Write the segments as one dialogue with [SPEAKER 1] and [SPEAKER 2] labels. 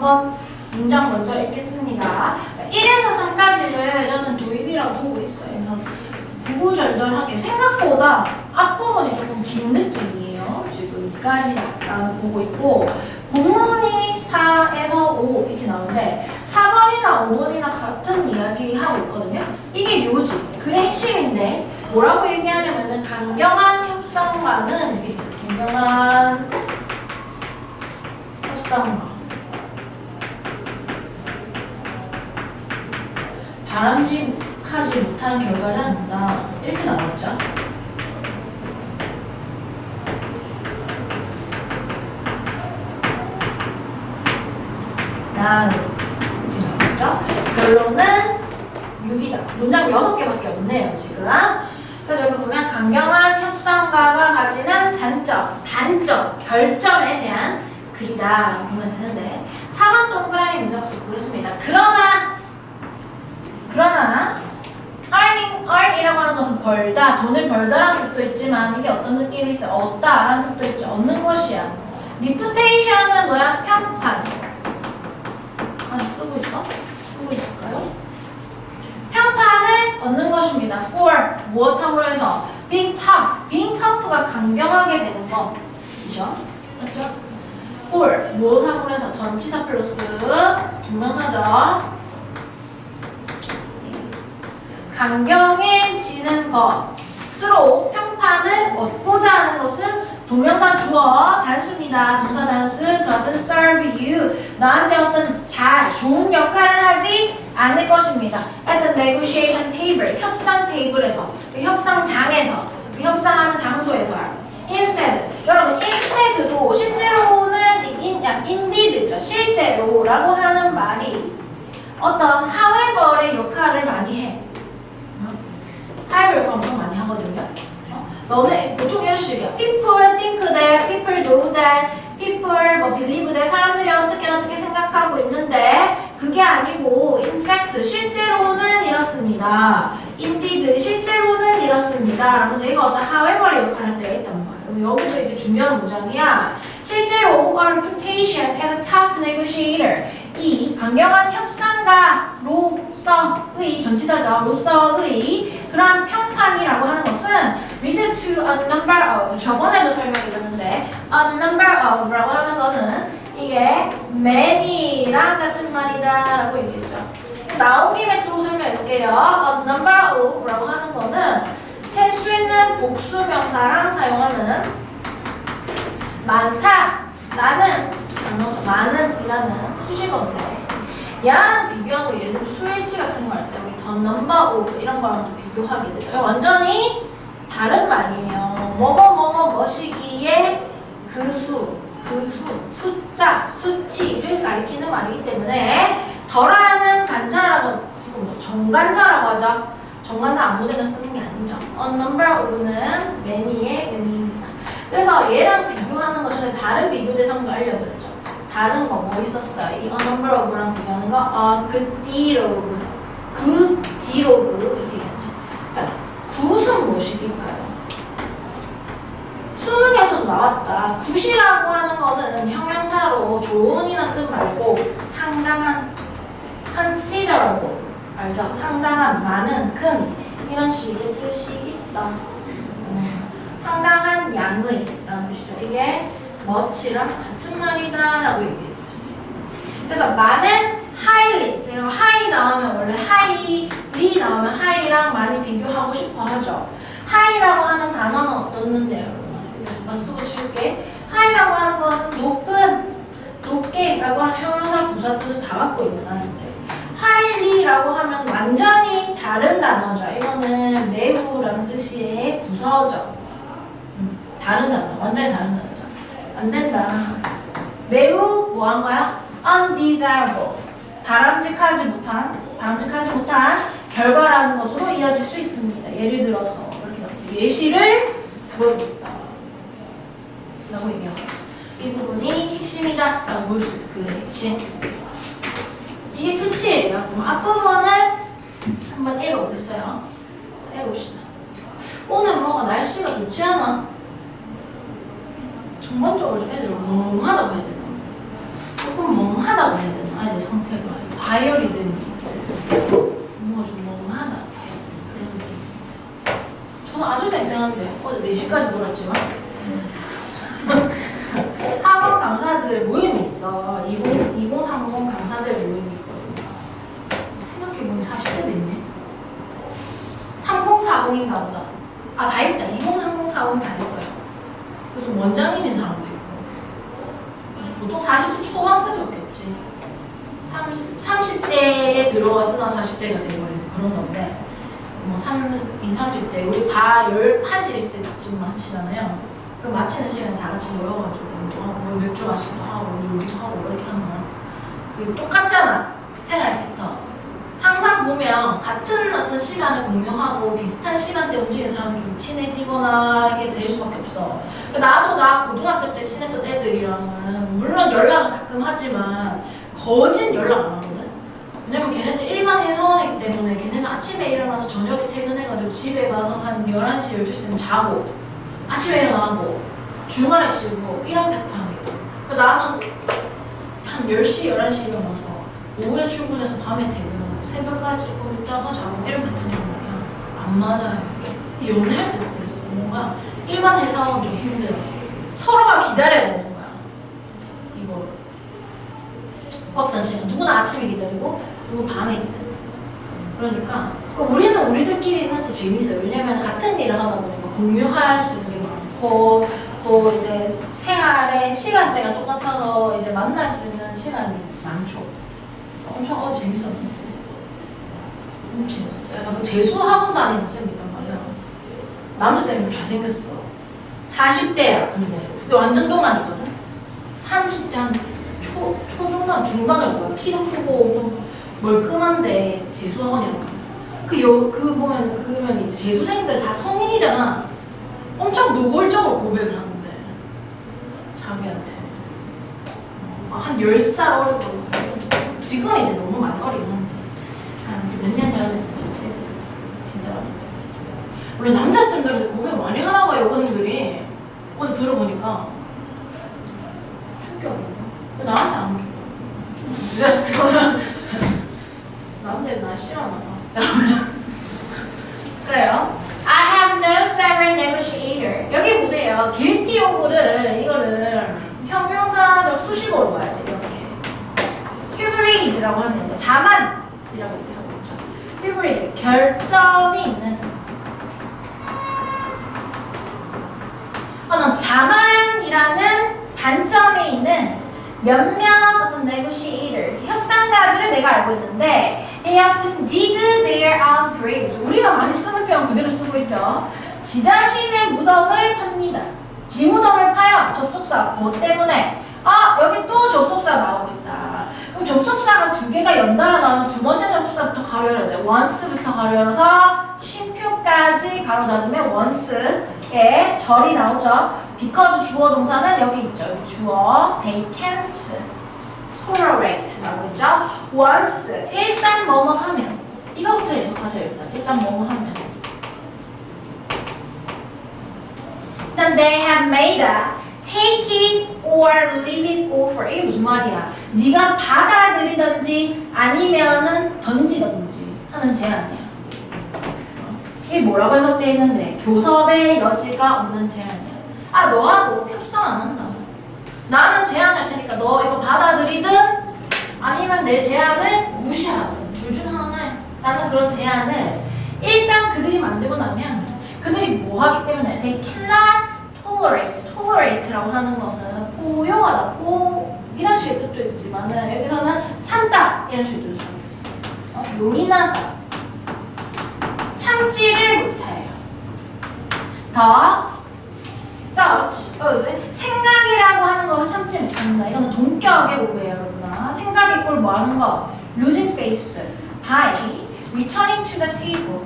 [SPEAKER 1] 한번 문장 먼저 읽겠습니다. 자, 1에서 3까지를 저는 도입이라고 보고 있어요. 그래서 구구절절하게 생각보다 앞부분이 조금 긴 느낌이에요. 지금 2까지 보고 있고 본문이 4에서 5 이렇게 나오는데 4번이나 5번이나 같은 이야기 하고 있거든요. 이게 요지, 글의 핵심인데 뭐라고 얘기하냐면은 강경한 협상과는 강경한 협상과 바람직하지 못한 결과를 한다. 이렇게 나왔죠. 이렇게 나왔죠. 결론은 6이다. 문장 6개밖에 없네요, 지금. 그래서 여기 보면 강경한 협상가가 가지는 단점, 결점에 대한 글이다라고 보면 되는데 4번 동그라미 문장부터 보겠습니다. 그러나 earn이라고 하는 것은 벌다, 돈을 벌다라는 뜻도 있지만 이게 어떤 느낌이 있어요? 얻다라는 뜻도 있죠. 얻는 것이야. reputation은 뭐야? 평판. 쓰고 있을까요? 평판을 얻는 것입니다. for 무엇함으로 해서 being tough가 강경하게 되는 것이죠. 맞죠? for 무엇함으로 해서 전치사 플러스 동명사죠. 강경해지는 것으로 평판을 얻고자 하는 것은 동명사 주어 단수입니다. 동사 단수 doesn't serve you. 너한테 어떤 좋은 역할을 하지 않을 것입니다. At the negotiation table, 협상 테이블에서, 협상장에서, 협상하는 장소에서요. Instead, 여러분 instead도 실제로는 indeed죠. 실제로라고 하는 말이 어떤 however의 역할을 많이 해. however 엄청 많이 하거든요. 너는 보통 이런 식이야. People think that, people know that, people believe that. 사람들이 어떻게 생각하고 있는데 그게 아니고 in fact 실제로는 이렇습니다. indeed 실제로는 이렇습니다. 그래서 얘가 어떤 however의 역할을 할 때가 있단 말이에요. 여기도 이게 중요한 문장이야. 실제로 a reputation as a tough negotiator. 이 강경한 협상가로서의 전치사죠. 로서의 그러한 평판이라고 하는 것은 lead to a number of, 저번에도 설명드렸는데 a number of라고 하는 거는 이게 many랑 같은 말이다 라고 얘기했죠. 나온 김에 또 설명해볼게요. a number of라고 하는 거는 셀 수 있는 복수명사랑 사용하는 많다라는 단어죠. 많은이라는 수식어인데 얘랑 비교하고 예를 들면 수일치 같은 거 할 때 우리 the number of 이런 거랑 또 비교하게 되죠. 완전히 다른 말이에요. 뭐시기에 숫자, 수치를 가리키는 말이기 때문에 덜하는 간사라고 정간사라고 하죠. 정간사 아무데나 쓰는 게 아니죠. A number of는 many의 의미입니다. 그래서 얘랑 비교하는 거 전에 다른 비교 대상도 알려드렸죠. 다른 거 뭐 있었어요? 이 a number of랑 비교하는 거 a good deal of, good deal of 이렇게 얘기합니다. 자, 굿은 무엇일까요? 수능에서 나왔다. 굿이라고 하는 거는 형용사로 좋은이라는 뜻 말고 상당한, considerable 알죠? 상당한, 많은, 큰 이런 식의 뜻이 있다. 상당한 양의 라는 뜻이죠. 이게 much랑 같은 말이다 라고 얘기해드렸어요. 그래서 많은 highly, high 나오면 원래 highly 나오면 high랑 많이 비교하고 싶어 하죠. high라고 하는 단어는 어떻는데요? 여러분 쓰고 쉴게. high라고 하는 것은 높게 라고 하는 형용사 부사 뜻을 다 갖고 있는 말인데 highly라고 하면 완전히 다른 단어죠. 이거는 매우라는 뜻의 부서죠. 다른 단어, 완전히 다른 단어죠. 안 된다. 매우 뭐한 거야? undesirable. 바람직하지 못한 결과라는 것으로 이어질 수 있습니다. 예를 들어서 이렇게 예시를 들어줬다 라고 얘기하고 이 부분이 핵심이다 라고 볼 수 있어요. 그 핵심. 이게 끝이에요. 그럼 앞부분을 한번 읽어보겠어요. 자, 읽어봅시다. 오늘 뭐가 날씨가 좋지 않아? 전반적으로 좀 애들 멍하다고 해야 되나? 조금 멍하 멍하다고 해야 되나? 아이들 상태가 바이오리듬이 뭔가 좀 멍하다 그런 느낌. 저는 아주 쌩쌩한데 어제 4시까지 놀았지만 학원 강사들 모임이 있어. 2030 강사들 모임이 있거든요. 생각해보면 40대도 있네. 3040인가 보다. 아, 다 있다. 2030, 40 다 했어요. 그래서 원장님인 사람도 있고. 그래서 보통 40대 초반까지밖에 없지. 30대에 들어갔으나 40대가 돼버리는 그런 건데, 뭐 20, 30대, 우리 다 11시 때쯤 마치잖아요. 그 마치는 시간에 다 같이 모여가지고, 뭐 맥주 마시기도 하고, 요리도 하고, 이렇게 하는 거야. 그리고 똑같잖아. 생활 패턴. 항상 보면 같은 어떤 시간을 공유하고 비슷한 시간대에 움직이는 사람들끼리 친해지거나 이게 될 수밖에 없어. 나도 나 고등학교 때 친했던 애들이랑은 물론 연락은 가끔 하지만 거진 연락 안 하거든. 왜냐면 걔네들 일반 회사원이기 때문에 걔네는 아침에 일어나서 저녁에 퇴근해가지고 집에 가서 한 11시, 12시 되면 자고 아침에 일어나고 주말에 쉬고 이런 패턴이고 나는 한 10시, 11시 일어나서 오후에 출근해서 밤에 퇴근하고 새벽까지 조금 있다가 자고 이런 패턴이란 말이야. 안 맞아요. 연애할 때도 그랬어. 뭔가 일반 회사원 좀 힘들어. 서로가 기다려야 되는 거야. 이거 어떤 시간 누구는 아침에 기다리고 누구 밤에 기다리고 그러니까 우리는 우리들끼리는 또 재밌어요. 왜냐면 같은 일을 하다 보니까 공유할 수 있는 게 많고 또 이제 생활의 시간대가 똑같아서 이제 만날 수 있는 시간이 많죠. 엄청 재밌었는데 너무 재밌었어요. 약간 그 재수학원 다니는 쌤이 있단 말이야. 남자쌤이 잘생겼어. 40대야 근데 완전 동안이거든. 30대 한 초중반 중반을 보여. 키도 크고 좀 멀끔한데 재수학원이라고. 그 보면 그러면 이제 재수생들 다 성인이잖아. 엄청 노골적으로 고백을 하는데 자기한테 한 10살 어리고 지금 이제 너무 많이 어리긴 한데 한 몇 년 전에 진짜 많이 어렸죠. 원래 남자쌤들한테 고백 많이 하나 봐요. 여고생들이 어제 들어보니까 충격이야. 나한테 안 줘. 남자들 날 싫어하나 봐. 그래요. I have no several negotiator. 여기 보세요. guilty of를 이거를 형용사적 수식어로 봐야 돼. 이렇게 hybrid라고 하는데 자만이라고 이렇게 하고 있죠. hybrid 결점이 있는 자만이라는 단점이 있는 몇몇 어떤 negotiators 협상가들을 내가 알고 있는데 they often dig their own graves. 우리가 많이 쓰는 표현 그대로 쓰고 있죠. 지 자신의 무덤을 팝니다. 지 무덤을 파요. 접속사 뭐 때문에? 여기 또 접속사 나오고 있다. 그럼 접속사가 두 개가 연달아 나오면 두 번째 접속사부터 가로 열어야 돼. once부터 가로 열어서 쉼표까지 가로 닫으면 once의 절이 나오죠. because 주어 동사는 여기 있죠. 여기 주어 they can't tolerate라고 있죠. once 일단 뭐뭐 하면 이거부터 해석하세요. 일단 뭐뭐 하면 일단 they have made a take it or leave it offer. 이게 무슨 말이야? 네가 받아들이든지 아니면은 던지든지 하는 제안이야. 이게 뭐라고 해석되어 있는데 교섭의 여지가 없는 제안이야. 너하고 협상 안 한다. 나는 제안할 테니까 너 이거 받아들이든 아니면 내 제안을 무시하든 둘 중 하나에 라는 그런 제안을 일단 그들이 만들고 나면 그들이 뭐 하기 때문에 they cannot tolerate라고 하는 것은 포용하다, 이런 식의 뜻도 있지만은 여기서는 참다 이런 식의 뜻을 하고 있어요. 용인하다, 참지를 못해요. thought of 생각이라고 하는 것을 참지 못한다. 이거는 동격의 오해예요, 여러분아. 생각이 이꼴 뭐 하는 거? losing face by returning to the table.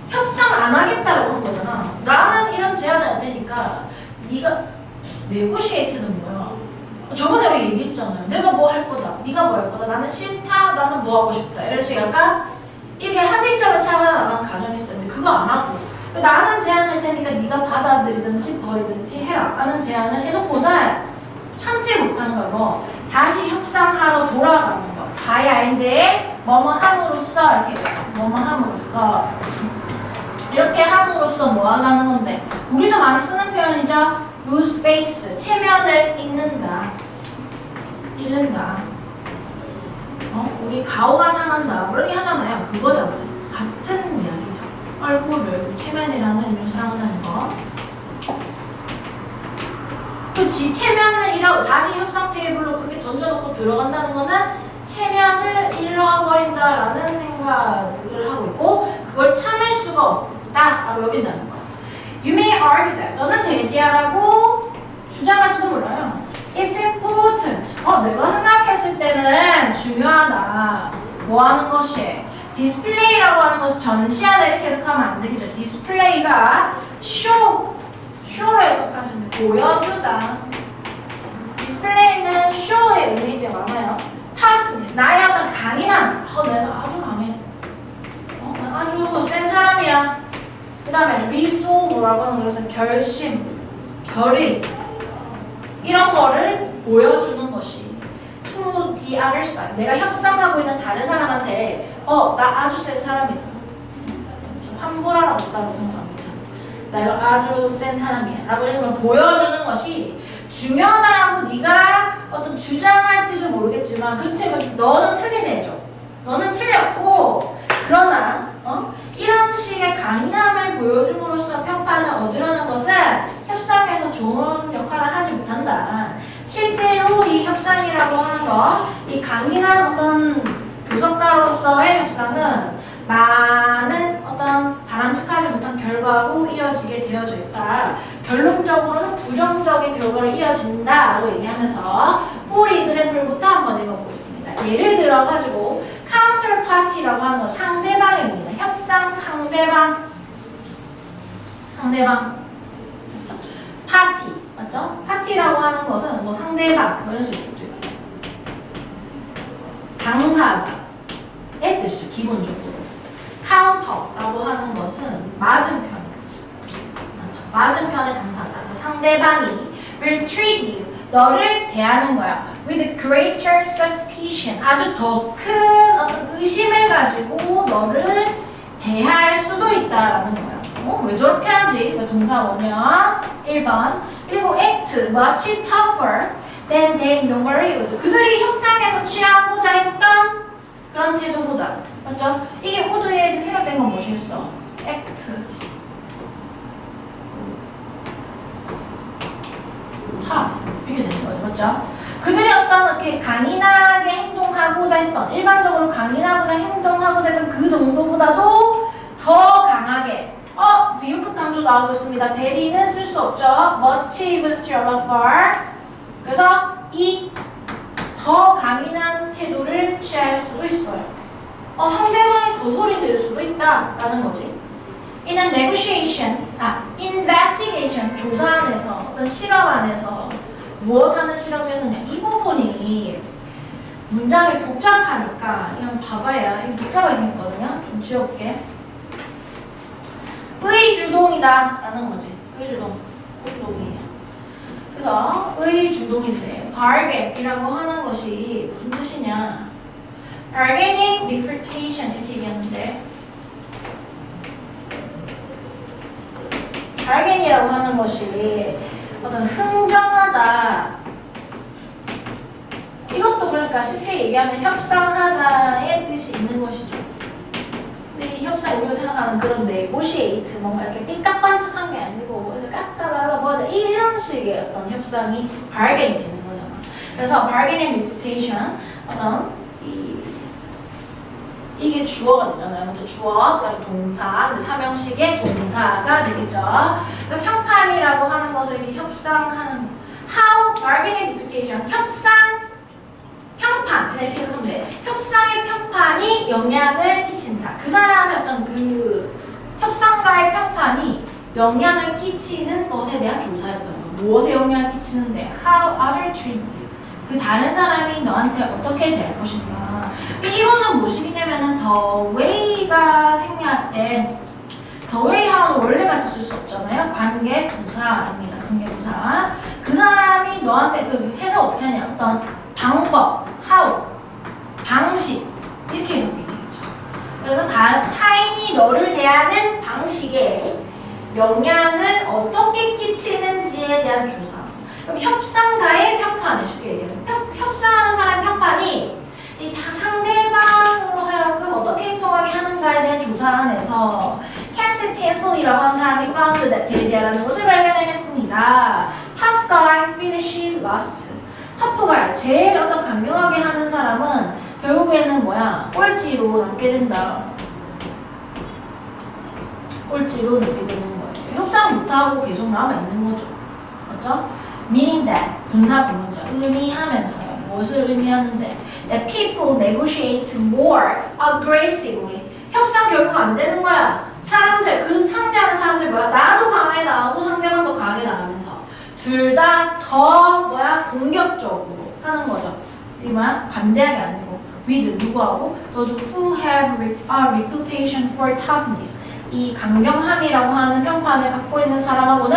[SPEAKER 1] 협상 안 하겠다라고 한 거잖아. 나는 이런 제안을 할 테니까 네가 negotiate는 뭐야? 저번에 우리 얘기했잖아요. 내가 뭐 할 거다. 네가 뭐 할 거다. 나는 싫다. 나는 뭐 하고 싶다. 이런 식의 약간 이게 합의점을 찾아나간 가정이 있었는데 그거 안 하고 나는 제안할 테니까 네가 받아들이든지 버리든지 해라 라는 제안을 해놓고는 참지 못한 거 뭐 다시 협상하러 돌아가는 거. by ing에 뭐뭐 함으로써 이렇게 뭐뭐 함으로써 이렇게 함으로써 뭐 하는 건데 우리도 많이 쓰는 표현이죠. lose face 체면을 잃는다. 우리 가오가 상한다. 그런 얘기 하잖아요. 그거잖아요. 같은 이야기죠. 얼굴을 체면이라는 의미로 사용한다는 거. 그치 체면을 잃어 다시 협상 테이블로 그렇게 던져놓고 들어간다는 거는 체면을 잃어버린다라는 생각을 하고 있고 그걸 참을 수가 없다라고 여긴다는 거야. You may argue that 너는 대기하라고 주장할지도 몰라요. It's important. 내가 생각했을 때는 중요하다. 뭐 하는 것이? 디스플레이라고 하는 것을 전시하다 이렇게 해석하면 안 되겠죠. 디스플레이가 쇼로 해석하시면 돼. 보여주다. 디스플레이는 쇼의 의미일 때 많아요. 타스니스 나의 어떤 강인함. 내가 아주 강해. 나 아주 센 사람이야. 그 다음에 resolve라고 하는 것은 결심, 결의 이런 거를 보여주는 것이 to the other side. 내가 협상하고 있는 다른 사람한테 나 아주 센 사람이다. 환불하러 왔다고 생각합니다. 내가 아주 센 사람이야 라고 이런 걸 보여주는 것이 중요하다라고 네가 어떤 주장할지도 모르겠지만 그렇지 너는 틀린 애죠. 너는 틀렸고 그러나 이런 식의 강인함을 보여줌으로써 평판을 얻으려는 것은 협상에서 좋은 역할을 하지 못한다. 실제로 이 협상이라고 하는 것, 이 강인한 어떤 교섭가로서의 협상은 많은 어떤 바람직하지 못한 결과로 이어지게 되어져 있다. 결론적으로는 부정적인 결과로 이어진다라고 얘기하면서 for example부터 한번 읽어보겠습니다. 예를 들어 가지고 counterparty라고 하는 건 상대방입니다. 협상 상대방. 맞죠? 파티 맞죠? 파티라고 하는 것은 뭐 상대방 뭐 이런 식으로 당사자의 뜻이죠. 기본적으로. 카운터라고 하는 것은 맞은편. 맞은편의 당사자. 상대방이 will treat you. 너를 대하는 거야. with greater suspicion. 아주 더 큰 어떤 의심을 가지고 너를 대할 수도 있다라는 거야. 왜 저렇게 하지? 동사 원형 1번. 그리고 act much tougher than they normally would. 그들이 협상에서 취하고자 했던 그런 태도보다. 맞죠? 이게 would에 생각된 건 무엇이겠어? act tough 이렇게 되는 거죠. 맞죠? 그들이 어떤 이렇게 강인하게 행동하고자 했던 일반적으로 강인하고자 행동하고자 했던 그 정도보다도 더 강하게 비용급 강조 나오고 있습니다. 대리는 쓸 수 없죠. much even still far. 그래서 이 더 강인한 태도를 취할 수도 있어요. 상대방이 더 소리 지를 수도 있다라는 거지. In a negotiation, investigation, 조사 안에서, 어떤 실험 안에서 무엇 하는 실험이었느냐. 이 부분이 문장이 복잡하니까 이거 봐봐야 이거 복잡하게 생겼거든요. 좀 지워볼게. 의주동이다 라는 거지. 의주동이에요. 그래서 의주동인데 bargain이라고 하는 것이 무슨 뜻이냐. bargaining, refutation 이렇게 얘기하는데 bargain이라고 하는 것이 어떤 흥정하다. 이것도 그러니까 쉽게 얘기하면 협상하다의 뜻이 있는 것이죠. 근데 이 협상 우리가 생각하는 그런 negotiate 뭔가 이렇게 삐까뻔쩍한 게 아니고 깎아달라 뭐 이런 식의 어떤 협상이 bargain이 되는 거잖아. 그래서 bargaining reputation 어떤 이게 주어가 되잖아요. 먼저 주어, 그다음에 동사, 근데 삼형식의 동사가 되겠죠. 그래서 평판이라고 하는 것을 이렇게 협상하는 how bargaining reputation 협상 평판 그냥 이렇게 해석하면 돼. 협상의 평판이 영향을 끼친다. 그 사람의 어떤 그 협상가의 평판이 영향을 끼치는 것에 대한 조사였던 거. 무엇에 영향을 끼치는데 how other treat you. 그 다른 사람이 너한테 어떻게 될 것인가. 이거는 무엇이냐면은 the way가 생략된 the way how는 원래 같이 쓸 수 없잖아요. 관계 부사입니다. 관계 부사. 그 사람이 너한테 그 해석 어떻게 하냐. 어떤 방법, how, 방식 이렇게 해석이 되겠죠. 그래서 타인이 너를 대하는 방식에 영향을 어떻게 끼치는지에 대한 조사. 그럼 협상가의 평판을 쉽게 얘기하면 협상하는 사람의 평판이 이 상대방으로 하여금 어떻게 행동하게 하는가에 대한 조사 안에서 캐시 틴슬이라고 하는 사람이 found that 데이라는 것을 발견해냈습니다. Tough guy finish last. 터프 가이 제일 어떤 강경하게 하는 사람은 결국에는 뭐야? 꼴찌로 남게 된다. 꼴찌로 남게 되는 거예요. 협상 못하고 계속 남아있는 거죠. 맞죠? Meaning that 분사 부문자 의미하면서요. 무엇을 의미하는데 that people negotiate more aggressively. 협상 결국 안 되는 거야. 사람들 그 상대하는 사람들 뭐야? 나도 강하게 나가고 상대방도 강하게 나가면서 둘 다 더 뭐야? 공격적으로 하는 거죠. 이 뭐야? 반대하게 아니고 with 누구하고? those who have a reputation for toughness. 이 강경함이라고 하는 평판을 갖고 있는 사람하고는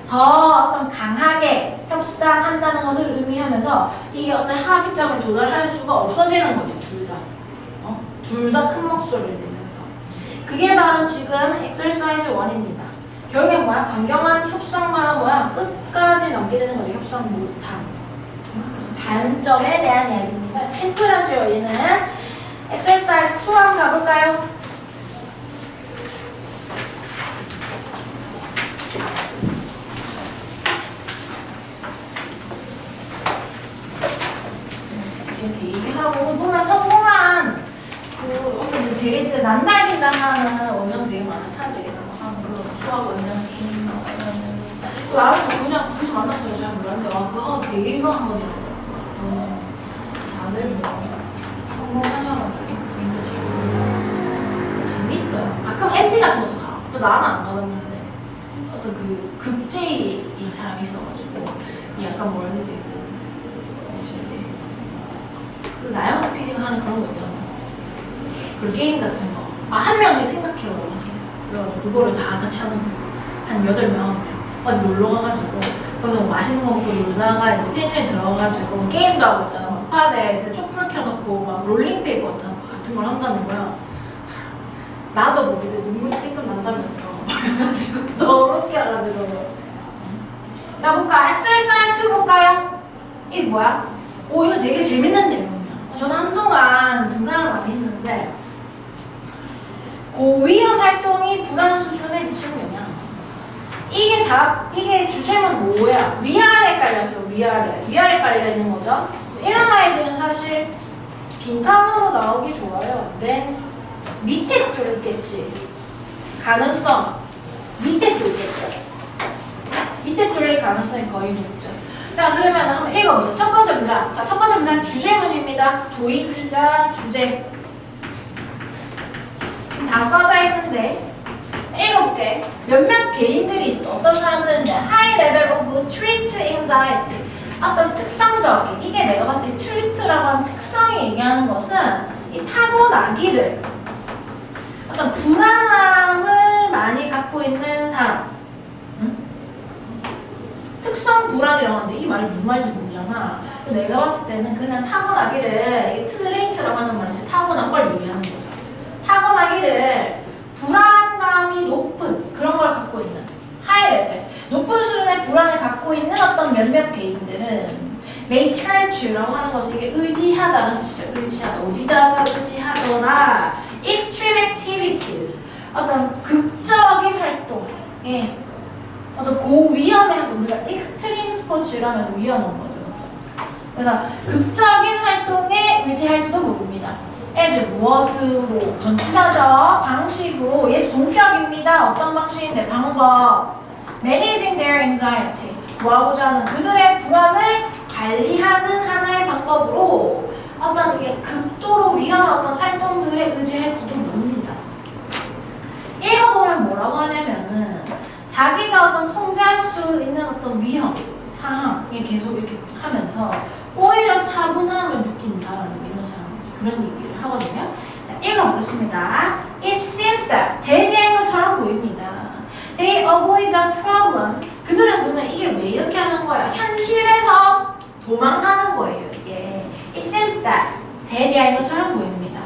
[SPEAKER 1] 더 어떤 강하게 협상한다는 것을 의미하면서 이게 어떤 합의점에 도달할 수가 없어지는 거죠. 둘 다. 둘 다 큰 목소리를 내면서. 그게 바로 지금 exercise 1입니다. 결국엔 뭐야? 강경한 협상만은 뭐야? 끝까지 넘게 되는 거죠. 협상 못함. 그래서 단점에 대한 이야기입니다. 심플하죠. 얘는 exercise 2 한번 가볼까요? 이렇게 얘기하고 보면 성공한 그 어떤 되게 진짜 난다긴다는 원정 되게 많아. 사직에서 하는 그런 수학 원정인 나를 그냥 거기서 만났어요. 제가 몰랐는데 와 그거 되게 유명한 거더라고요. 다들 성공하셔가지고 재밌어요. 가끔 MT 같은 것도 가. 또 나는 안 가봤는데 어떤 그 급제인 사람이 있어가지고 약간 뭐라 해야 되지? 그 나영석 PD가 하는 그런 거 있잖아. 그 게임 같은 거. 한 명씩 생각해요. 그래서 그거를 다 같이 하는 거. 한 8명 어디 놀러 가가지고 거기서 맛있는 거 먹고 놀다가 이제 펜션에 들어가가지고 게임도 하고 있잖아. 막판에 이제 촛불 켜놓고 막 롤링페이퍼 같은 걸 한다는 거야. 나도 모르게 눈물 찔끔 난다면서 그래가지고 너무 웃겨가지고. 자 볼까? exercise 2 볼까요? 이게 뭐야? 오 이거 되게 재밌는 내용이야. 저는 한동안 등산을 많이 했는데 고위험 활동이 불안 수준에 미치는 영향. 이게 주체는 뭐야? 위아래 깔렸어. 위아래 깔려 있는 거죠. 이런 아이들은 사실 빈칸으로 나오기 좋아요. 맨 밑에 뚫겠지. 가능성 밑에 뚫겠죠. 밑에 뚫릴 가능성이 거의 높죠. 자 그러면 한번 읽어보자. 첫 번째 문장. 자, 첫 번째 문장 주제문입니다. 도입이자 주제. 다 써져 있는데 읽어볼게. 몇몇 개인들이 있어. 어떤 사람들은 high level of treat anxiety. 어떤 특성적인 이게 내가 봤을 때 treat라고 하는 특성이 얘기하는 것은 이 타고나기를 어떤 불안함을 많이 갖고 있는 사람. 특성 불안이라고 하는데 이 말이 무슨 말인지 모르잖아. 내가 봤을 때는 그냥 타고나기를 이게 트레이트라고 하는 말이지 타고난 걸 얘기하는 거죠. 타고나기를 불안감이 높은 그런 걸 갖고 있는 하이 레벨 높은 수준의 불안을 갖고 있는 어떤 몇몇 개인들은 may turn to라고 하는 것은 이게 의지하다라는 뜻이죠. 의지하다. 어디다가 의지하더라. extreme activities 어떤 극적인 활동에 어떤 고위험의 활동, 우리가 익스트림 스포츠라면 위험한 거죠. 그래서 극적인 활동에 의지할지도 모릅니다. as 무엇으로, 전치사죠. 방식으로, 얘 동격입니다. 어떤 방식인데, 방법. managing their anxiety. 뭐하고자 하는 그들의 불안을 관리하는 하나의 방법으로 어떤 이게 극도로 위험한 어떤 활동들에 의지할지도 모릅니다. 읽어보면 뭐라고 하냐면은 자기가 어떤 통제할 수 있는 어떤 위험 상황에 계속 이렇게 하면서 오히려 차분함을 느낀다라는 이런 사람 그런 얘기를 하거든요. 자, 읽어보겠습니다. It seems that 대비한 것처럼 보입니다. They avoid the problem. 그들은 보면 이게 왜 이렇게 하는 거야? 현실에서 도망가는 거예요, 이게. It seems that 대비한 것처럼 보입니다.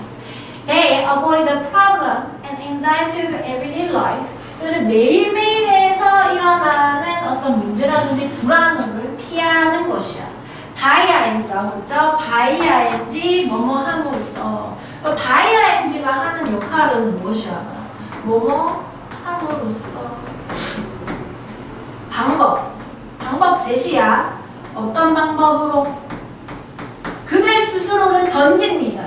[SPEAKER 1] They avoid the problem and anxiety of everyday life. 그들은 매일매일에서 일어나는 어떤 문제라든지 불안함을 피하는 것이야. by ing라고 있죠? by ing 뭐뭐 함으로써. by ing가 하는 역할은 무엇이야? 뭐뭐 함으로써. 방법 제시야. 어떤 방법으로? 그들 스스로를 던집니다.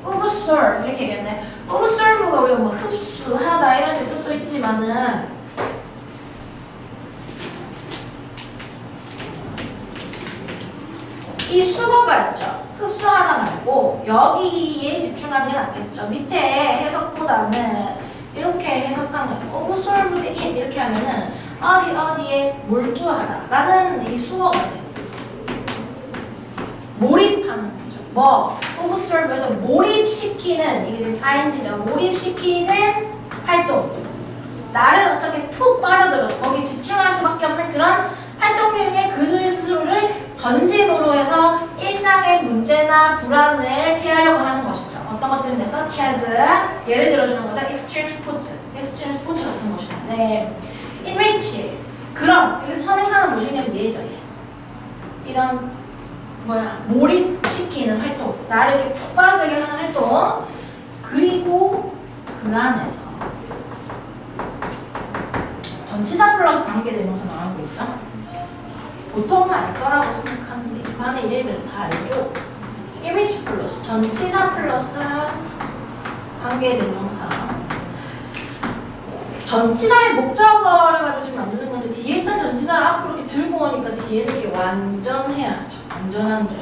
[SPEAKER 1] absorb 이렇게 얘기했네. absorb가 우리가 뭐 흡수하다 이런 식의 뜻도 있지만은 이 수거가 있죠. 흡수하다 말고 여기에 집중하는 게 낫겠죠. 밑에 해석보다는 이렇게 해석하는 거. absorbed in 이렇게 하면은 어디에 몰두하다 라는 이 수거가 돼요. 몰입하는 거죠. 뭐 absorb에도 몰입시키는 이게 지금 ing죠. 몰입시키는 활동. 나를 어떻게 푹 빠져들어서 거기 집중할 수밖에 없는 그런 활동 중에 그들 스스로를 던짐으로 해서 일상의 문제나 불안을 피하려고 하는 것이죠. 어떤 것들인데 such as 예를 들어주는 거다. extreme 스포츠 같은 것이죠. 네. in which 그럼 여기서 선행사는 무엇이냐면 예죠. 이런 몰입시키는 활동, 나를 이렇게 푹 빠지게 하는 활동, 그리고 그 안에서 전치사 플러스 관계대명사 나오는 거 있죠? 보통은 알 거라고 생각하는데 이 반에 얘들은 다 알죠? image 플러스 전치사 플러스 관계대명사. 전치사의 목적어를 가지고 만드는 건데 뒤에 있던 전치사를 앞으로 이렇게 들고 오니까 뒤에는 이렇게 완전해야죠. 완전한 줄.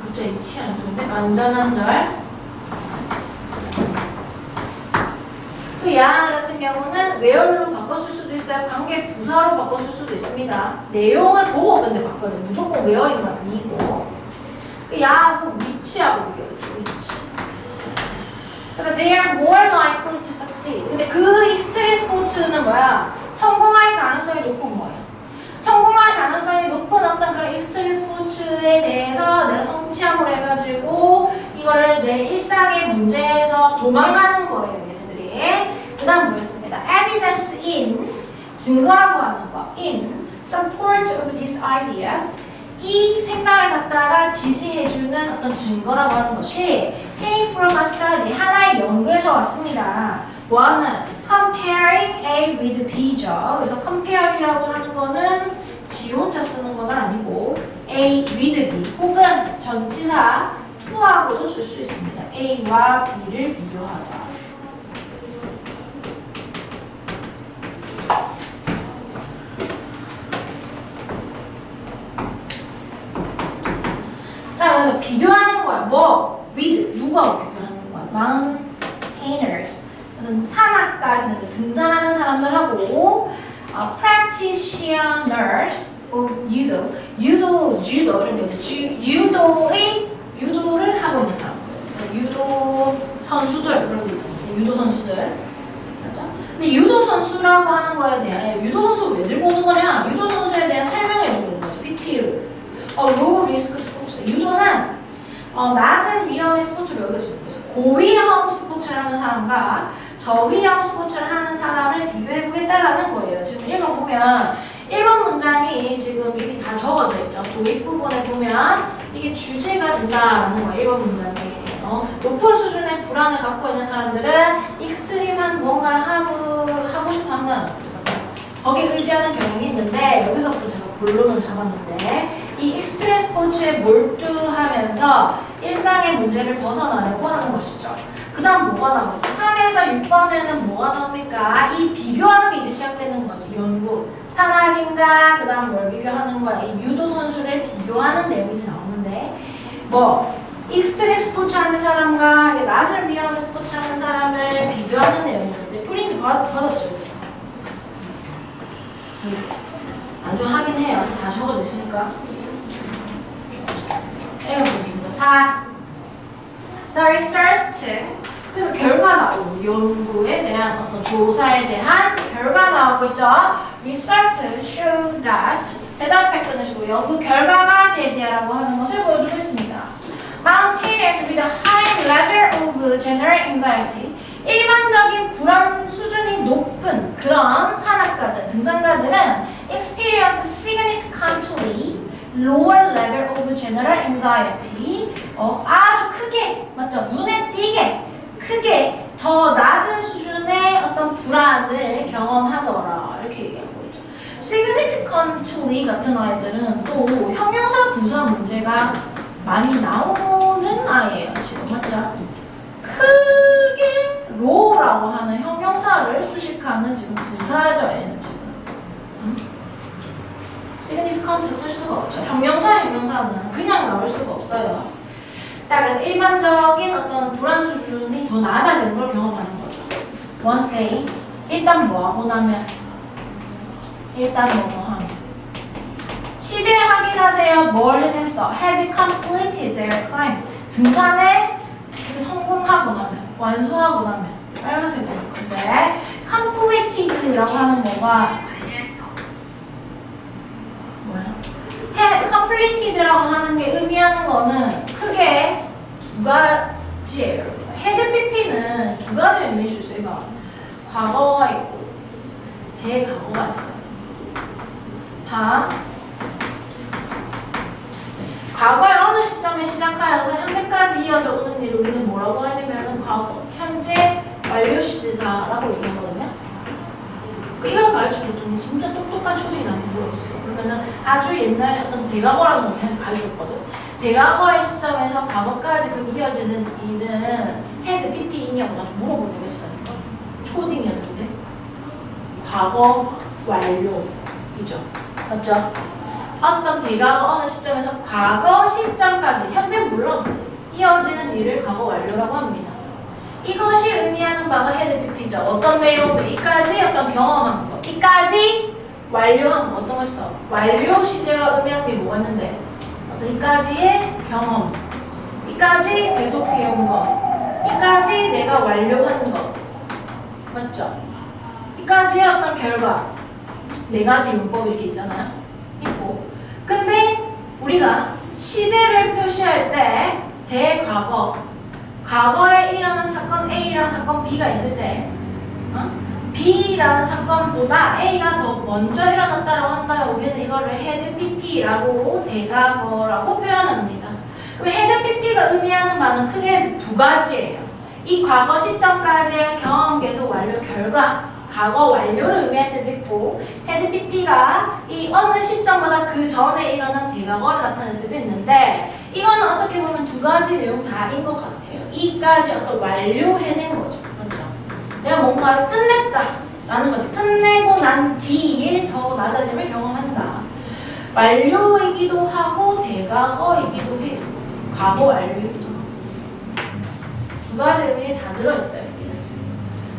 [SPEAKER 1] 글자 티 안 쓰는데 완전한 절. 그 야 같은 경우는 where로 바꿨을 수도 있어요. 관계 부사로 바꿨을 수도 있습니다. 내용을 보고 근데 바꿔야 돼요. 무조건 where인 건 아니고. 그 야하고 which하고 비교해요. which. 그래서 they are more likely to succeed. 근데 그 익스트림 스포츠는 뭐야? 성공할 가능성이 높은 거예요. 성공할 가능성이 높은 어떤 그런 익스트림 스포츠에 대해서 내가 성취함으로 해가지고 이거를 내 일상의 문제에서 도망가는 거예요. 얘네들이. 그 다음 보겠습니다. Evidence in 증거라고 하는 거. In support of this idea. 이 생각을 갖다가 지지해주는 어떤 증거라고 하는 것이 came from a study, 하나의 연구에서 왔습니다. 뭐하는? comparing A with B죠. 그래서 compare이라고 하는 거는 지 혼자 쓰는 건 아니고 A with B 혹은 전치사 to하고도 쓸 수 있습니다. A와 B를 비교하다. 자, 그래서 비교하는 거야. 뭐? with 누구하고 비교하는 거야? mountaineers 산악가, 등산하는 사람들하고 practitioners of judo 이런 데 유도를 하고 있는 사람들, 유도 선수들 그런 거 있거든요. 유도 선수들, 맞죠? 근데 유도 선수라고 하는 거에 대한 유도 선수 왜 들고 오는 거냐? 유도 선수에 대한 설명해 주는 거죠. PP를. low risk 스포츠. 유도는 낮은 위험의 스포츠로 여겨지는 거죠. 고위험 스포츠를 하는 사람과 저위험 스포츠를 하는 사람을 비교해보겠다라는 거예요. 지금 읽어보면 1번 문장이 지금 미리 다 적어져 있죠. 도입 부분에 보면 이게 주제가 된다라는 거예요. 1번 문장이. 높은 수준의 불안을 갖고 있는 사람들은 익스트림한 무언가를 하고 싶어 한다는 거죠. 거기에 의지하는 경향이 있는데 여기서부터 제가 본론을 잡았는데 이 익스트림 스포츠에 몰두하면서 일상의 문제를 벗어나려고 하는 것이죠. 그 다음 뭐가 나오고 있어요? 3에서 6번에는 뭐가 나옵니까? 이 비교하는 게 이제 시작되는 거지. 연구. 산악인가? 그 다음 뭘 비교하는 거야? 이 유도 선수를 비교하는 내용이 이제 나오는데 뭐 익스트림 스포츠 하는 사람과 낮은 위험의 스포츠 하는 사람을 비교하는 내용인데 프린트 받았죠? 아주 하긴 해요. 다 적어져 있으니까. 읽어보겠습니다. 4. The research. 그래서 결과 나오고 연구에 대한 어떤 조사에 대한 결과 나오고 있죠. Research show that 대답해 끊으시고 연구 결과가 대비하라고 하는 것을 보여주겠습니다. Mountaineers with a high level of general anxiety. 일반적인 불안 수준이 높은 그런 산악가들, 등산가들은 experience significantly lower level of general anxiety. 아주 크게, 맞죠? 눈에 띄게, 크게 더 낮은 수준의 어떤 불안을 경험하더라. 이렇게 얘기하고 있죠. significantly 같은 아이들은 또 형용사 부사 문제가 많이 나오는 아이예요. 지금 맞죠? 크게 low라고 하는 형용사를 수식하는 지금 부사죠. 얘는 지금. significant 쓸 수가 없죠. 형용사는 그냥 나올 수가 없어요. 자, 그래서 일반적인 어떤 불안 수준이 더 낮아지는 걸 경험하는 거죠. Once they 일단 뭐 하고 나면 일단 뭐 하면 시제 확인하세요. 뭘 해냈어? Had completed their climb. 등산에 성공하고 나면 완수하고 나면 빨간색 될 건데 completed라고 하는 거가 completed라고 하는 게 의미하는 거는 크게 두 가지예요. 헤드 PP는 두 가지 의미일 수 있어요. 과거가 있고 대과거가 있어요. 다 과거의 어느 시점에 시작하여서 현재까지 이어져 오는 일을 우리는 뭐라고 하냐면 과거, 현재, 완료 시대다라고 얘기하거든요. 이걸 가르쳐줬더니 진짜 똑똑한 초딩이 나한테 물어봤어. 그러면은 아주 옛날에 어떤 대과거라는 걸 걔한테 가르쳐줬거든. 대과거의 시점에서 과거까지 그 이어지는 일은 헤드 PP이냐고 나한테 물어보는 것이다니까. 초딩이었는데 과거 완료이죠. 맞죠? 어떤 대과거 어느 시점에서 과거 시점까지 현재 물론 이어지는 일을 과거 완료라고 합니다. 이것이 의미하는 바가 헤드 PP죠. 어떤 내용들, 이까지 어떤 경험한 거, 이까지 완료한 거, 어떤 것이 있어? 완료 시제가 의미하는 게 뭐가 있는데? 어떤 이까지의 경험, 이까지 계속해온 거, 이까지 내가 완료한 거, 맞죠? 이까지의 어떤 결과, 네 가지 용법 이렇게 있잖아요. 있고. 근데 우리가 시제를 표시할 때 대과거, 과거에 일어난 사건 A랑 사건 B가 있을 때 B라는 사건보다 A가 더 먼저 일어났다고 한다면 우리는 이거를 헤드 PP라고 대과거라고 표현합니다. 그럼 헤드 PP가 의미하는 바는 크게 두 가지예요. 이 과거 시점까지의 경험 계속 완료 결과 과거 완료를 의미할 때도 있고 헤드 PP가 이 어느 시점보다 그 전에 일어난 대과거를 나타낼 때도 있는데 이거는 어떻게 보면 두 가지 내용 다인 것 같아요. 이까지 어떤 완료해낸 거죠. 그렇죠? 내가 뭔가를 끝냈다 라는 거지. 끝내고 난 뒤에 더 낮아짐을 경험한다. 완료이기도 하고 대과거이기도 해요. 과거 완료이기도 하고. 두 가지 의미 다 들어있어요.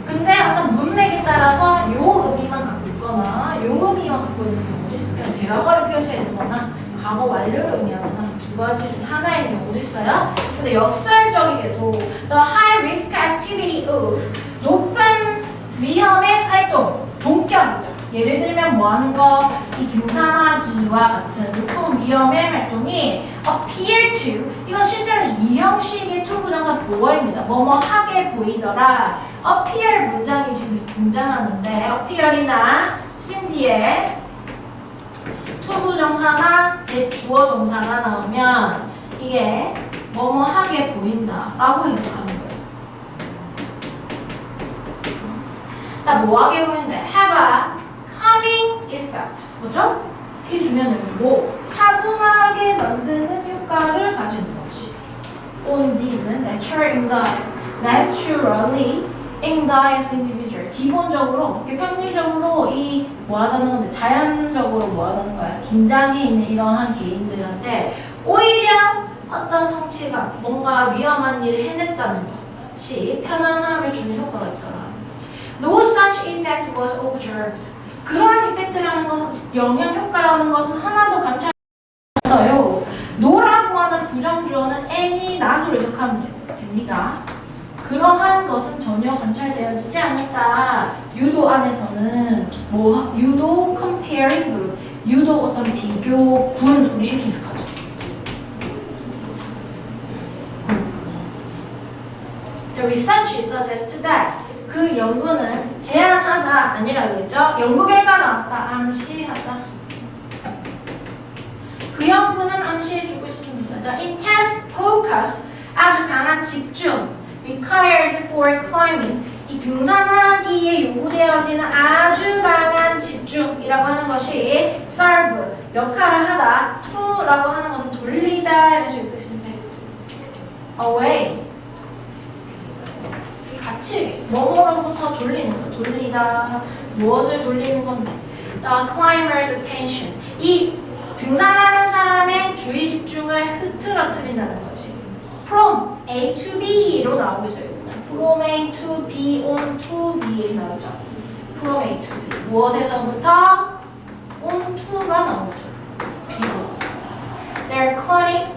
[SPEAKER 1] 근데 어떤 문맥에 따라서 요 의미만 갖고 있거나 요 의미만 갖고 있는 경우도 있어요. 대과거를 표시해 있거나 과거 완료를 의미하거나 두 가지 중 하나의 경우도 있어요. 그래서 역설적이게도 the high risk activity of 높은 위험의 활동, 동격이죠. 예를 들면 뭐 하는 거? 이 등산하기와 같은 높은 위험의 활동이 appear to 이건 실제로 이 형식의 투부정사 보어입니다. 뭐뭐 하게 보이더라. appear 문장이 지금 등장하는데 appear이나 seem 뒤에 투부정사나 대주어 동사가 나오면 이게 뭐뭐 하게 보인다 라고 해석하는 거예요. 자, 뭐 하게 보이는데 have a calming effect. 뭐죠? 그게 중요한 내용이고 차분하게 만드는 효과를 가지는 거지. On these naturally anxious individual. 기본적으로, 평균적으로 이 뭐하다는 건데 자연적으로 뭐하다는 거야? 긴장해 있는 이러한 개인들한테 오히려 어떤 성취감, 뭔가 위험한 일을 해냈다는 것이 편안함을 주는 효과가 있더라. No such effect was observed. 그러한 이펙트라는 것, 영향 효과라는 것은 하나도 관찰했어요. no라고 하는 부정주어는 any, not으로 해석하면 됩니다. 됩니다. 그러한 것은 전혀 관찰되어지지 않았다. 유도 안에서는 뭐 유도 comparing group, 유도 어떤 비교군 우리 이렇게 해석하죠. The research suggests that 그 연구는 제한하다 아니라 그랬죠. 연구 결과 나왔다. 암시하다. 그 연구는 암시해주고 있습니다. The intense focus 아주 강한 집중 required for climbing 이 등산하기에 요구되어지는 아주 강한 집중이라고 하는 것이 serve 역할을 하다 to라고 하는 것은 돌리다 이런 식의 뜻인데 away 같이 뭐뭐로부터 돌리는 거 돌리다 무엇을 돌리는 건데 the climber's attention 이 등산하는 사람의 주의 집중을 흐트러뜨린다는 거지. From A to B로 나오고 있어요. From A to B, on to B 이렇게 나오죠. From A to B. 무엇에서부터? on to가 나오죠. B로. Their chronic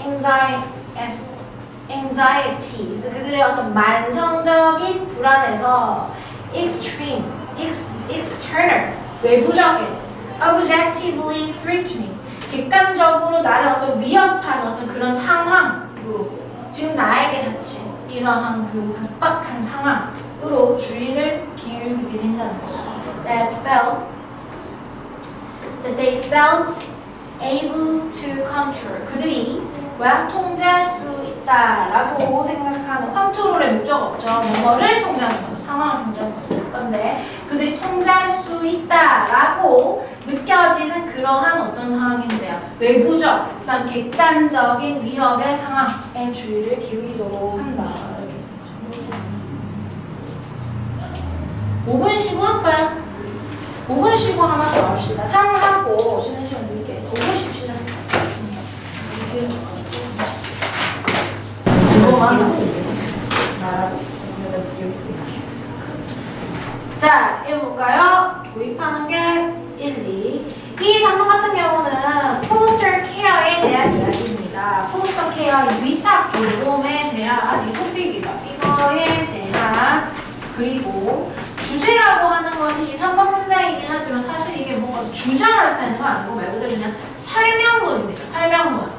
[SPEAKER 1] anxieties. 그들의 어떤 만성적인 불안에서 extreme, external, 외부적인, objectively threatening. 객관적으로 나를 어떤 위협한 어떤 그런 상황으로 지금 나에게 닥친 이러한 그 급박한 상황으로 주의를 기울이게 된다는 거죠. That they felt able to control. 그들이 통제할 수 있다라고 생각하는 컨트롤의 목적 없죠. 뭐를 통제하는 거죠. 상황을 통제하는 건데 그들이 통제할 수 있다라고 느껴지는 그러한 어떤 상황인데요. 외부적, 그다음 객관적인 위협의 상황에 주의를 기울이도록 한다. 이렇게 5분 쉬고 할까요? 5분 쉬고 하나 더 합시다. 3하고 쉬는 시간 드릴게요. 5분 쉽시다. 자, 읽어볼까요? 도입하는 게 1, 2. 이 상품 같은 경우는 포스터 케어에 대한 이야기입니다. 포스터 케어, 위탁 돌봄에 대한 이 토픽이다. 이거에 대한 그리고 주제라고 하는 것이 3번 문장이긴 하지만 사실 이게 뭔가 주장을 나타내는 거 아니고 말 그대로 그냥 설명문입니다. 설명문.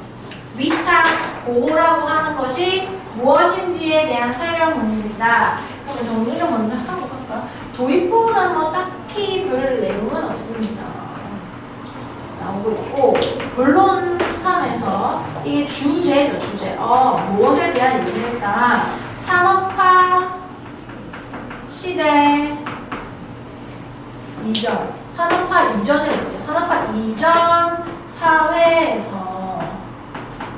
[SPEAKER 1] 위탁 보호라고 하는 것이 무엇인지에 대한 설명문입니다. 그럼 정리를 먼저 하고 갈까요? 도입부는 뭐 딱히 별 내용은 없습니다. 나오고 있고 본론 3에서 이게 주제죠. 주제. 무엇에 대한 얘기일까? 산업화 시대 이전. 산업화 이전이라고 했죠. 산업화 이전 사회에서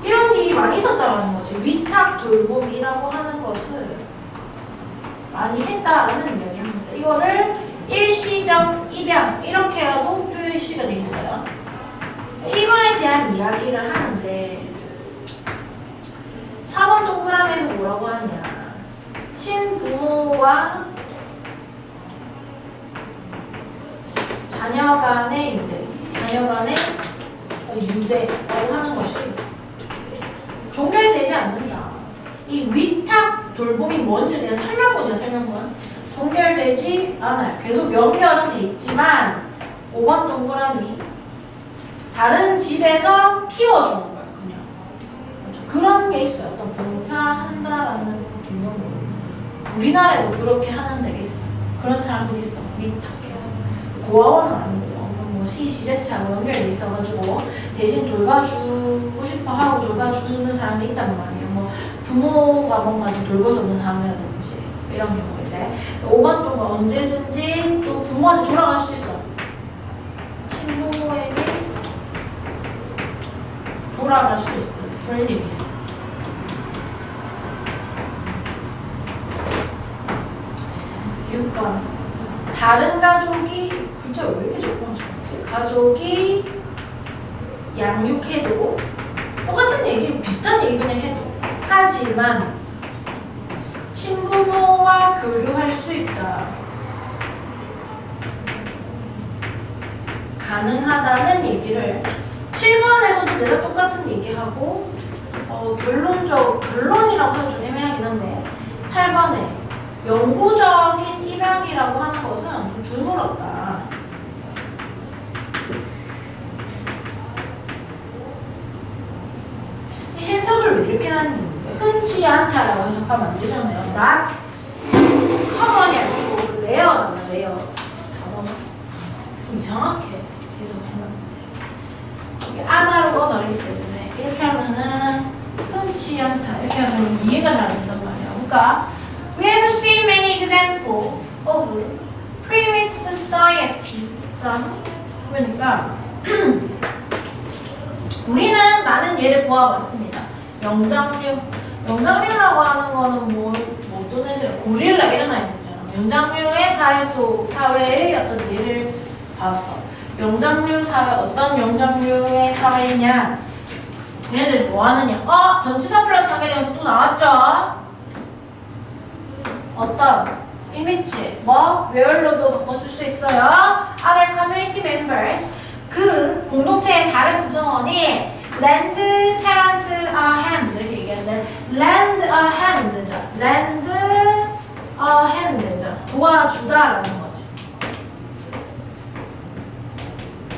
[SPEAKER 1] 이런 일이 많이 있었다는 거죠. 위탁 돌봄이라고 하는 것을 많이 했다라는 이야기합니다. 이거를 일시적 입양 이렇게라도 표시가 되어 있어요. 이거에 대한 이야기를 하는데 4번 동그라미에서 뭐라고 하냐? 친부모와 자녀 간의 유대, 자녀 간의 유대라고 하는 것이 종결되지 않는다. 이 위탁 돌봄이 뭔지에 대한 설명문이야, 설명문. 종결되지 않아요. 계속 연결은 돼 있지만 5번 동그라미 다른 집에서 키워주는 거예요, 그냥. 그런 게 있어요. 어떤 봉사한다라는 개념으로. 우리나라에도 그렇게 하는 데가 있어요. 그런 사람들이 있어, 위탁해서. 고아원은 아니고 뭐 시지자체하고 연결돼 있어가지고 대신 돌봐주고 싶어 하고 돌봐주는 사람이 있단 말이에요. 뭐 부모가 뭔가 돌볼 수 없는 상황이라든지 이런 경우일 때 5번 동안 언제든지 또 부모한테 돌아갈 수 있어. 친부모에게 돌아갈 수 있어. 불림이에요. 6번 다른 가족이 글자 왜 이렇게 적어서 가족이 양육해도 똑같은 얘기, 비슷한 얘기 그냥 해도 하지만 친부모와 교류할 수 있다. 가능하다는 얘기를 7번에서도 내가 똑같은 얘기하고 결론이라고 하기 좀 애매하긴 한데 8번에 영구적인 입양이라고 하는 것은 좀 드물었다. 이 해석을 왜 이렇게 하는지 흔치 않다라고 해석하면 안 되잖아요. not common이 아니고 레어잖아, 레어. 단어가 좀 이상하게 해석해놨는데 이게 아다로 어더이기 때문에 이렇게 하면은 흔치 않다 이렇게 하면 이해가 잘 안 된단 말이야. 그러니까 we have seen many examples of primitive society. 그러니까 우리는 많은 예를 보아봤습니다. 영장류라고 하는 거는 뭐 어떤 애들 고릴라 이런 아이들이잖아. 영장류의 사회의 어떤 예를 봐서 영장류 사회 어떤 영장류의 사회냐? 얘네들이 뭐 하느냐? 전치사 플러스 관계대명사 또 나왔죠? 어떤? 일미치 뭐? where로도 바꿔 쓸 수 있어요. Other community members 그 공동체의 다른 구성원이 lend parents a hand 이렇게 얘기하는데 lend a hand lend a hand 도와주다라는 거지.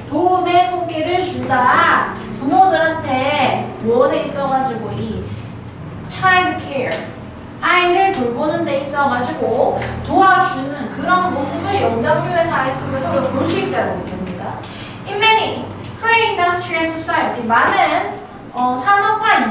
[SPEAKER 1] 도움의 손길을 준다. 부모들한테 무엇에 있어가지고 이 child care 아이를 돌보는 데 있어가지고 도와주는 그런 모습을 영장류의 사회 속에서 우리가 볼 수 있다고 얘기합니다. In many pre-industrial society 많은 산업화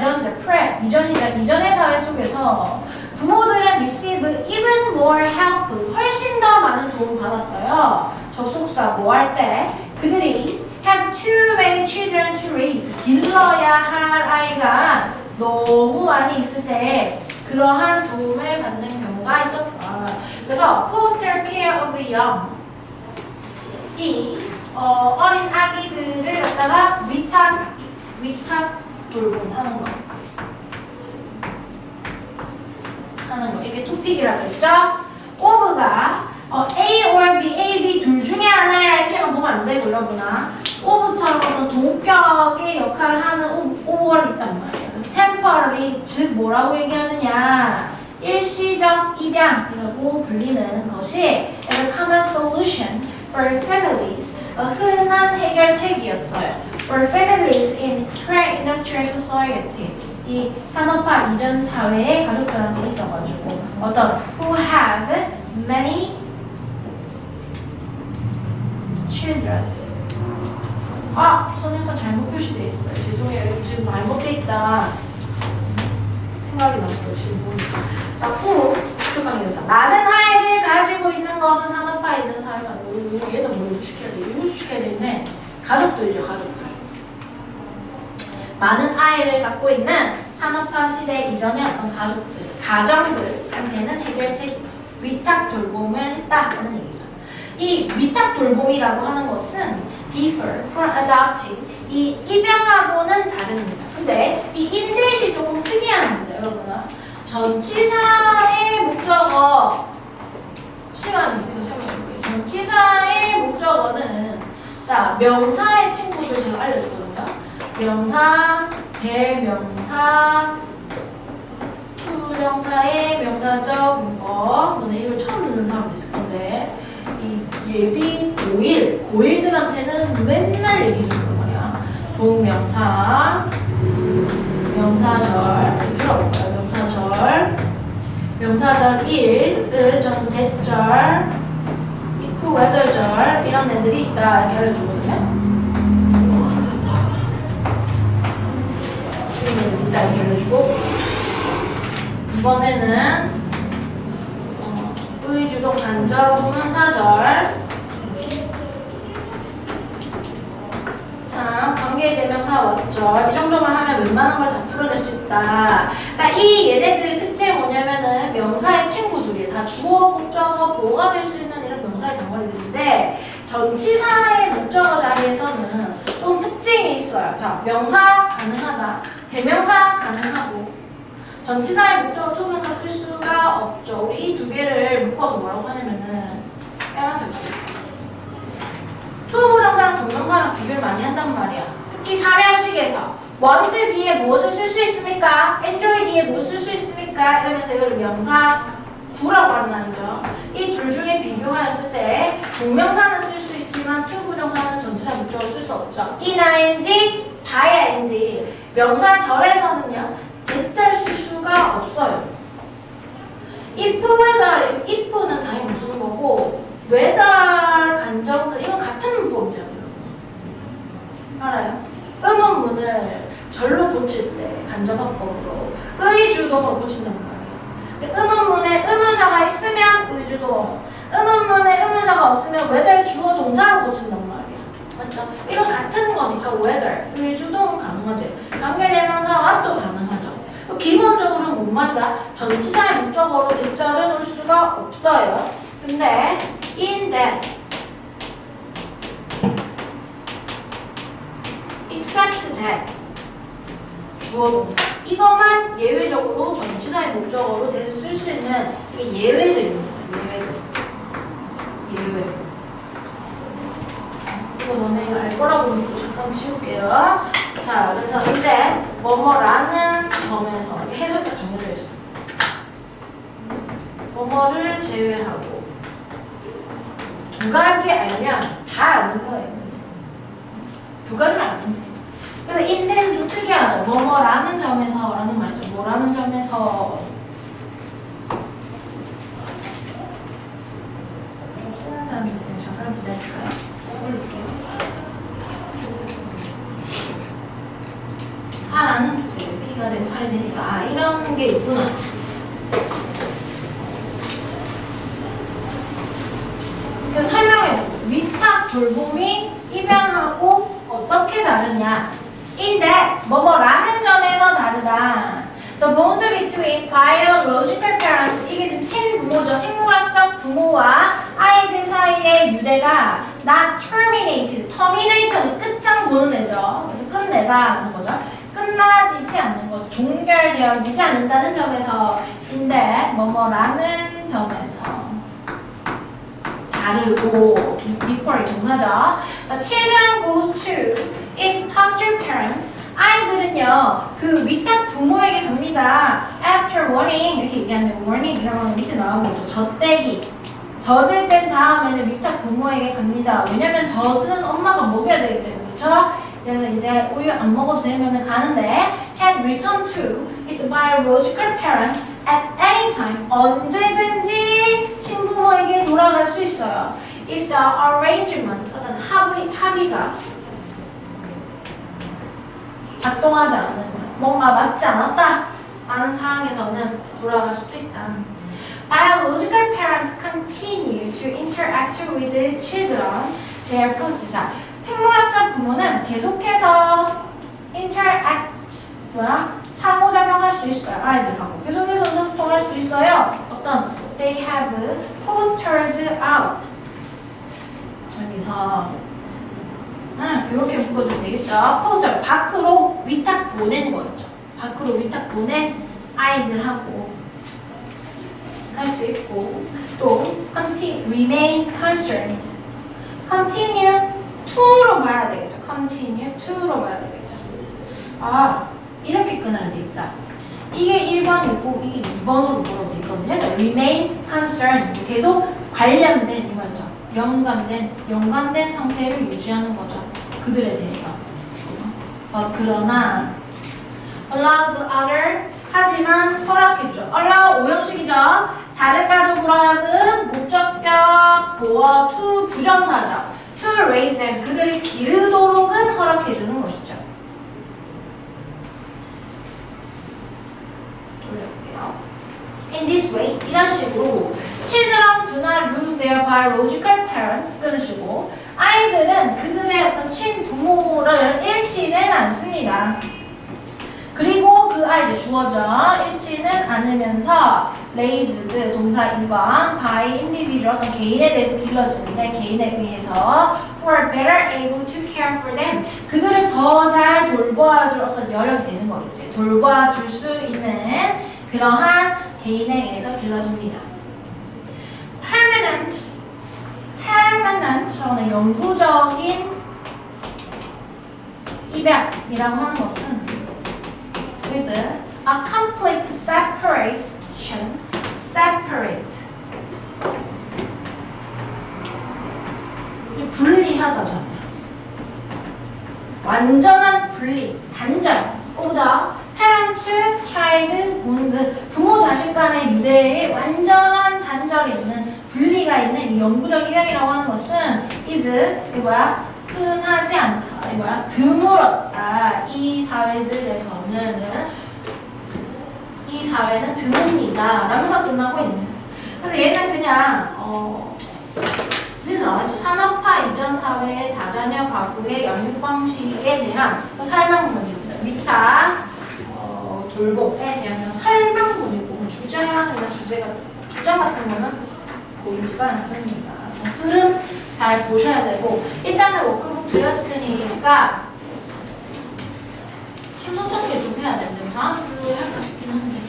[SPEAKER 1] 이전의 사회 속에서 부모들은 receive even more help 훨씬 더 많은 도움을 받았어요. 접속사 뭐 할 때 그들이 have too many children to raise 길러야 할 아이가 너무 많이 있을 때 그러한 도움을 받는 경우가 있었다. 그래서 foster care of young 이 어린 아기들을 갖다가 위탁 돌봄하는 거 이게 토픽이라고 했죠? of가 A or B, A, B 둘 중에 하나야 이렇게만 보면 안 되고 여러분아 of처럼 동격의 역할을 하는 of가 있단 말이에요. temporary 즉 뭐라고 얘기하느냐 일시적 입양이라고 불리는 것이 a common solution for families 흔한 해결책이었어요. For families in pre-industrial society 이 산업화 이전 사회의 가족들한테 있어가지고 어떤 who have many children 선행사 잘못 표시되어 있어요. 죄송해요. 지금 잘못되어 있다. 생각이 났어. 지금 보니까. 자, 부족하게 많은 아이를 가지고 있는 것은 산업화 이전 사회가 아니고 얘는 뭐 유수시켜야 돼? 유수시켜야 되네. 가족들이죠. 가족들. 많은 아이를 갖고 있는 산업화 시대 이전의 어떤 가정들한테는 해결책 위탁 돌봄을 했다는 얘기죠. 이 위탁 돌봄이라고 하는 것은 differ from adopting 이 입양하고는 다릅니다. 근데 이 인댓이 조금 특이합니다, 여러분아. 전치사의 목적어 시간 있으면 설명해볼게요. 전치사의 목적어는 자 명사의 친구들 제가 알려주거든요. 명사, 대명사, 투부정사의 명사적 문법. 너네 이걸 처음 듣는 사람도 있을 건데 이 예비 고일들한테는 맨날 얘기해 주는 말이야. 동명사, 명사절 들어볼까요? 명사절 1을 저는 대절, 이후 외절절 이런 애들이 있다 이렇게 알려주거든요. 이렇게 알려주고 이번에는 의주동 간접 후명사절 3. 관계대명사 원절 이 정도만 하면 웬만한 걸 다 풀어낼 수 있다. 자, 이 얘네들의 특징이 뭐냐면은 명사의 친구들이 다 주어, 목적어, 보어가 될 수 있는 이런 명사의 덩어리들인데 전치사의 목적어 자리에서는 좀 특징이 있어요. 자, 명사 가능하다. 대명사 가능하고 전치사의 목적어 초명사 쓸 수가 없죠. 우리 이 두 개를 묶어서 뭐라고 하냐면은 빨간색 투부정사랑 동명사랑 비교를 많이 한단 말이야. 특히 사량식에서 want 뒤에 무엇을 쓸 수 있습니까? enjoy 뒤에 무엇을 쓸 수 있습니까? 이러면서 이걸 명사 구라고 하는 말이죠. 이 둘 중에 비교하였을 때 동명사는 쓸 수 있지만 to 부정사는 전치사 목적으로 쓸 수 없죠. ing, by ing. 명사절에서는요. 대자를 쓸 수가 없어요. if는 당연히 못 쓰는 거고 whether 간접사 이건 같은 문법이잖아요. 알아요? 의문문을 절로 고칠 때 간접합법으로 의주동으로 고친단 말이에요. 근데 의문문에 의문사가 있으면 의주동, 의문문에 의문사가 없으면 whether 주어 동사로 고친단 말이에요. 맞죠? 이건 같은 거니까 whether 의주동은 가능하지. 관계대명사와 또 가능하죠. 기본적으로는 뭔 말이다? 전치사의 목적어로 대절을 놓을 수가 없어요. 근데 in that except that 주어 동사 이것만 예외적으로 전치사의 목적어로 대서 쓸 수 있는 이게 예외들입니다. 예외. 이거 너네 이거 알 거라고 믿고 잠깐 지울게요. 자, 그래서 이제 뭐뭐라는 점에서 해석이 딱 정해져 있어. 뭐뭐를 제외하고 두 가지 알면 다 아는 거예요. 두 가지만 알면 돼. 그래서 인데는 좀 특이하죠. 뭐뭐라는 점에서 라는 말이죠. 뭐라는 점에서 쓰는 사람이 있으면 잠깐 기다릴까요? 올릴게요. 라는 주세요. B가 되고 살이 되니까 이런 게 있구나. 그래서 설명해줘. 위탁 돌봄이 입양하고 어떻게 다르냐. In that 뭐뭐라는 점에서 다르다. The bond between biological parents 이게 지금 친부모죠. 생물학적 부모와 아이들 사이의 유대가 not terminated. terminate는 끝장 보는 애죠. 그래서 끝내다라는 거죠. 끝나지지 않는 거죠. 종결되어지지 않는다는 점에서인데 뭐뭐라는 점에서 다르고 differ 동사죠. The children goes to its foster parents. 아이들은요 그 위탁 부모에게 갑니다. After warning 이렇게 얘기하면 warning이라고 하는 밑에 나오는 거죠. 젖대기 젖을 뗀 다음에는 위탁 부모에게 갑니다. 왜냐면 젖은 엄마가 먹여야 되기 때문에 그렇죠? 그래서 이제 우유 안 먹어도 되면은 가는데 can return to its biological parents at any time 언제든지 친부모에게 돌아갈 수 있어요. If the arrangement 어떤 합의가 작동하지 않으면 뭔가 맞지 않았다 라는 상황에서는 돌아갈 수도 있다. Biological parents continue to interact with children. Their post. 생물학적 부모는 계속해서 interact 상호작용할 수 있어요. 아이들하고 계속해서 소통할 수 있어요. 어떤 they have fostered out. 여기서 이렇게 묶어주면 되겠죠. 포스터 밖으로 위탁 보낸 거였죠. 밖으로 위탁 보낸 아이들하고 할 수 있고 또 remain concerned. continue to로 봐야 되겠죠. continue to로 봐야 되겠죠. 아 이렇게 끊어야 되겠다. 이게 1번이고 이게 2번으로 물어도 되거든요. remain concerned 계속 관련된 이 말이죠. 연관된 상태를 유지하는 거죠. 그들에 대해서. 그러나 allow the other 하지만 허락해줘. allow 오형식이죠. 다른 가족으로 하여금 목적격 보어 to 부정사죠. to raise them 그들을 기르도록은 허락해주는 것이죠. 돌려볼게요. In this way 이런 식으로 children do not lose their biological parents 끊으시고 아이들은 그들의 어떤 친부모를 잃지는 않습니다. 그리고 그 아이들 주어져 잃지는 않으면서 raised 동사 2번 by individual 어떤 개인에 대해서 길러지는데 개인에 의해서 who are better able to care for them 그들을 더 잘 돌봐줄 어떤 여력이 되는 거겠지. 돌봐줄 수 있는 그러한 개인에 의해서 길러집니다. permanent라는 영구적인 입양이라고 하는 것은 with a complete separation separate. 이제 분리하다잖아요. 완전한 분리, 단절. 보다 parents, child, bond, 부모 자식 간의 유대의 완전한 단절이 있는 분리가 있는 이 영구적 입양이라고 하는 것은 is 이거야 흔하지 않다. 이거야 드물었다. 이 사회들에서는 이 사회는 드뭅니다. 라면서 끝나고 있는. 그래서 얘는 그냥 우리 나왔죠. 산업화 이전 사회의 다자녀 가구의 양육 방식에 대한 설명문입니다. 미타 돌봄에 대한 설명문이고 주장 같은 거는 보이지가 않습니다. 흐름 잘 보셔야 되고 일단은 워크북 드렸으니까 순서 찾기 좀 해야 되는데 다음 주에 할까 싶긴 한데